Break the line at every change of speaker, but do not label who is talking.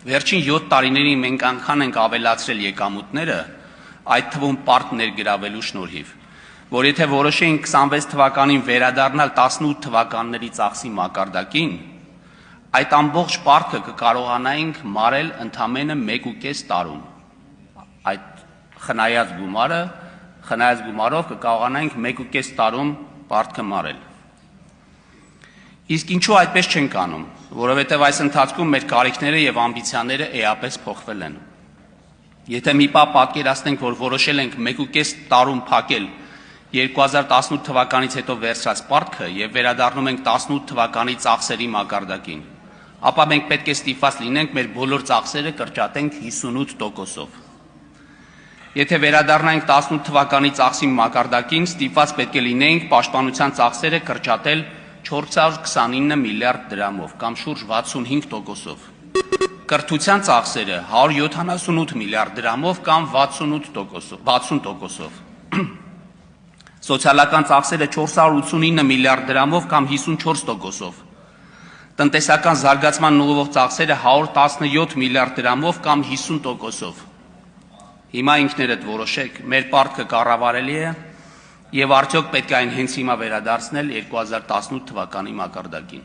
Վերջին 7 տարիներին մենք անգամ ենք ավելացրել եկամուտները, այդ թվում պարկ ներգրավելու շնորհիվ, որ եթե որոշեինք 26 թվականին վերադառնալ 18 թվականների ծախսի մակարդակին, այդ ամբողջ պարկը կկարողանայինք մարել ընդամենը 1.5 տարում։ Այդ խնայած գումարով կկարողանայինք 1.5 տարում պարտքը մարել։ Իսկ ինչու այդպես չենք անում, որովհետև այս ընթացքում մեր կարիքները եւ ամբիցիաները էապես փոխվել են։ Եթե մի պահ պատկերացնենք, որ որոշել ենք 1.5 տարում փակել 2018 թվականից հետո վերցրած պարտքը եւ վերադառնում ենք 18 թվականի ծախսերի մակարդակին, ապա մենք պետք է ստիպված լինենք մեր բոլոր ծախսերը կրճատենք 58%-ով։ Եթե վերադառնանք 18 թվականի ծախսի մակարդակին, ստիպված պետք է լինենք պաշտպանության ծախսերը կրճատել 429 միլիարդ դրամով կամ շուրջ 65%-ով։ Կրթության ծախսերը 178 միլիարդ դրամով կամ 60%-ով։ Սոցիալական ծախսերը 489 միլիարդ դրամով կամ 54%-ով։ Տնտեսական զարգացման ուղղվող ծախսերը 117 միլիարդ դրամով կամ 50%-ով։ Հիմա ինքներդ որոշեք, մեր պարտքը կառավարելի է եւ արդյոք պետք է այն հենց հիմա վերադարձնել 2018 թվականի մակարդակին։